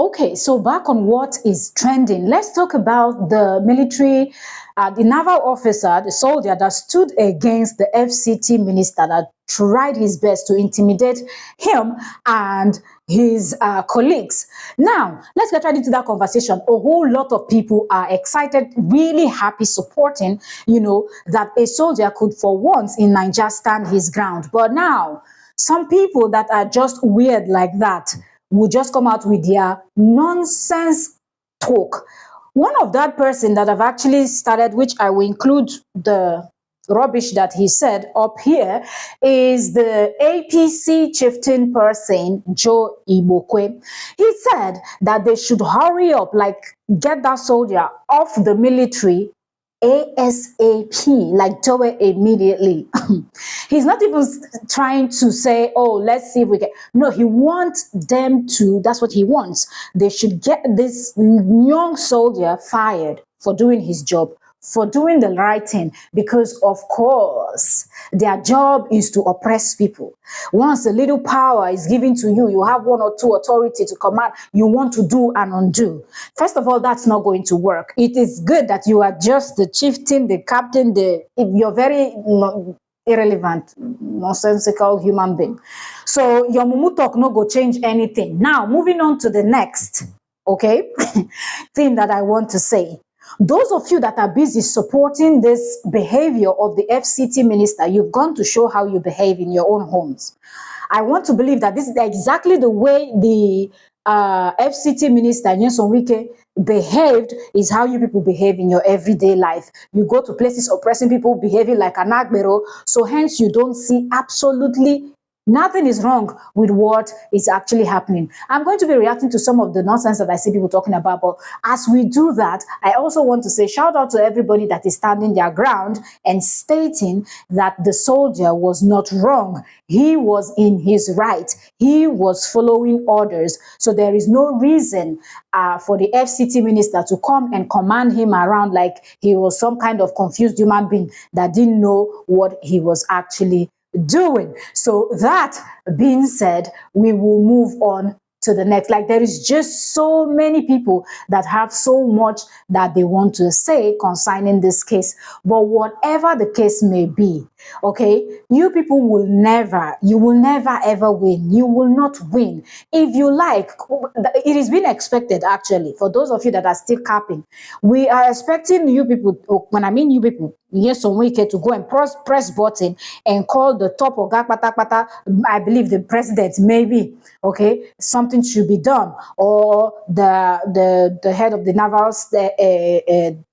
Okay, so back on what is trending, let's talk about the military, the naval officer, the soldier that stood against the FCT minister that tried his best to intimidate him and his colleagues. Now, let's get right into that conversation. A whole lot of people are excited, really happy, supporting, that a soldier could for once in Nigeria stand his ground. But now, some people that are just weird like that will just come out with their nonsense talk. One of that person that I've actually started, which I will include the rubbish that he said up here, is the APC chieftain person, Joe Ibokwe. He said that they should hurry up, like get that soldier off the military ASAP, like do it immediately. He's not even trying to say, oh, let's see if we can. No, he wants them to, that's what he wants. They should get this young soldier fired for doing his job, for doing the right thing, because of course their job is to oppress people. Once a little power is given to you, you have one or two authority to command, you want to do and undo. First of all, that's not going to work. It is good that you are just the chieftain, the captain, you're very irrelevant, nonsensical human being. So your mumu talk no go change anything. Now, moving on to the next, okay, thing that I want to say. Those of you that are busy supporting this behavior of the FCT minister, you've gone to show how you behave in your own homes. I want to believe that this is exactly the way the FCT minister, Nyesom Wike, behaved is how you people behave in your everyday life. You go to places oppressing people, behaving like an agbero, so hence you don't see absolutely nothing is wrong with what is actually happening. I'm going to be reacting to some of the nonsense that I see people talking about, but as we do that, I also want to say shout out to everybody that is standing their ground and stating that the soldier was not wrong. He was in his right. He was following orders. So there is no reason for the FCT minister to come and command him around like he was some kind of confused human being that didn't know what he was actually doing. So that being said, we will move on to the next. Like there is just so many people that have so much that they want to say concerning this case. But whatever the case may be, okay, you people will never ever win. You will not win. If you like, it is being expected actually, for those of you that are still capping, we are expecting you people, when I mean you people, Nyesom Wike to go and press button and call the top of Gakpata, I believe the president, maybe, okay, something should be done, or the head of the naval,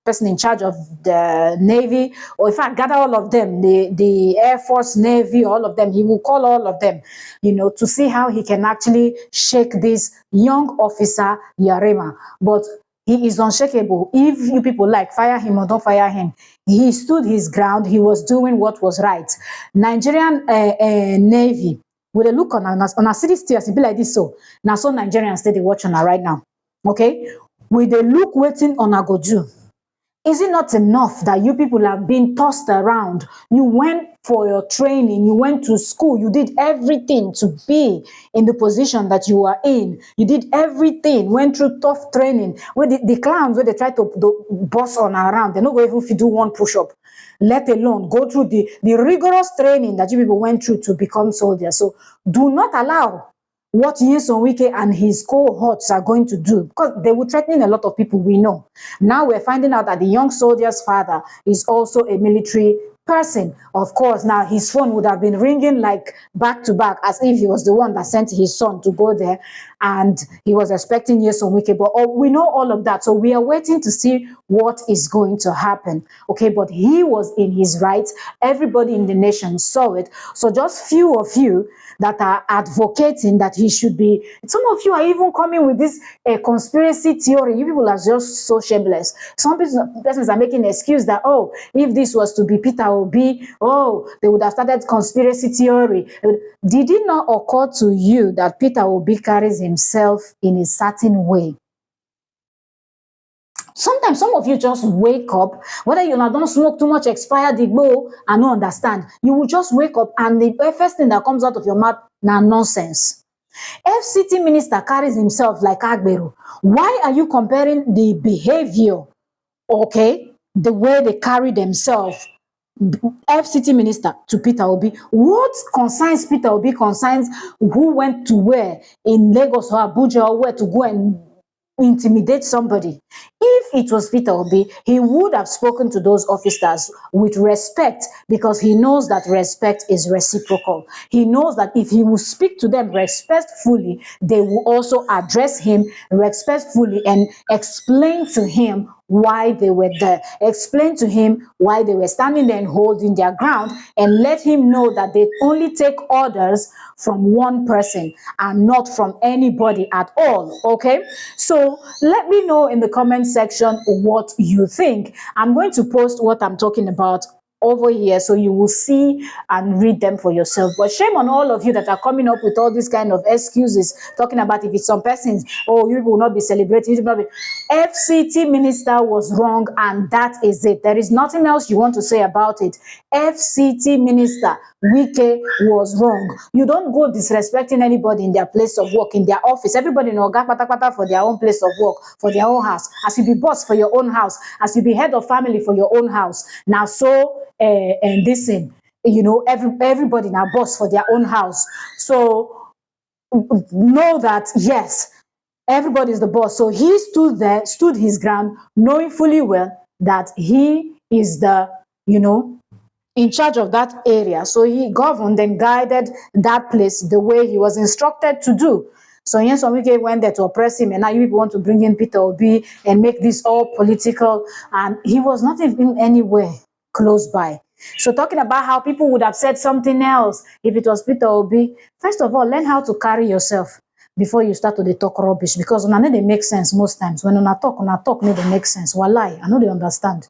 person in charge of the Navy, or in fact, gather all of them, the Air Force, Navy, all of them. He will call all of them, to see how he can actually shake this young officer, Yerima. But he is unshakable. If you people like, fire him or don't fire him, he stood his ground. He was doing what was right. Nigerian Navy, with a look on our city steers, it be like this. So now, so Nigerians stay watching her right now. Okay, with a look waiting on a go do. Is it not enough that you people have been tossed around? You went for your training, you went to school, you did everything to be in the position that you are in. You did everything, went through tough training. Where the clowns, where they try to boss on around, they're not going to even do one push-up, let alone go through the rigorous training that you people went through to become soldiers. So do not allow what Nyesom Wike and his cohorts are going to do, because they were threatening a lot of people we know. Now we're finding out that the young soldier's father is also a military person. Of course, now his phone would have been ringing like back to back, as if he was the one that sent his son to go there and he was expecting Nyesom Wike. But we know all of that, so we are waiting to see what is going to happen. Okay, but he was in his rights. Everybody in the nation saw it. So just few of you that are advocating that he should be, some of you are even coming with this conspiracy theory. You people are just so shameless. Some persons are making an excuse that, oh, if this was to be Peter Obi, oh, they would have started conspiracy theory. Did it not occur to you that Peter Obi carries himself in a certain way? Sometimes some of you just wake up, whether you don't smoke too much expired igbo and don't understand, you will just wake up and the first thing that comes out of your mouth, now nonsense. FCT minister carries himself like Agberu. Why are you comparing the behavior, okay, the way they carry themselves, FCT minister to Peter Obi? What concerns Peter Obi concerns who went to where in Lagos or Abuja, or where to go and intimidate somebody. If it was Peter Obi, he would have spoken to those officers with respect, because he knows that respect is reciprocal. He knows that if he will speak to them respectfully, they will also address him respectfully and explain to him why they were there. Explain to him why they were standing there and holding their ground, and let him know that they only take orders from one person and not from anybody at all. Okay, so let me know in the comment section what you think. I'm going to post what I'm talking about over here, so you will see and read them for yourself. But shame on all of you that are coming up with all these kind of excuses, talking about if it's some persons, oh, you will not be celebrating, you will not be. FCT minister was wrong, and that is it. There is nothing else you want to say about it. FCT minister Wike was wrong. You don't go disrespecting anybody in their place of work, in their office. Everybody in Oga Patapata for their own place of work, for their own house. As you be boss for your own house, as you be head of family for your own house. Now, so and listen, you know, everybody now boss for their own house. So know that yes, everybody is the boss. So he stood there, stood his ground, knowing fully well that he is the, you know, in charge of that area. So he governed and guided that place the way he was instructed to do. So yes, Wike went there to oppress him, and now you people want to bring in Peter Obi and make this all political, and he was not even anywhere close by. So talking about how people would have said something else if it was Peter Obi, first of all, learn how to carry yourself before you start to dey talk rubbish, because una no dey make sense most times. When una talk no dey make sense. Walai, I no dey understand.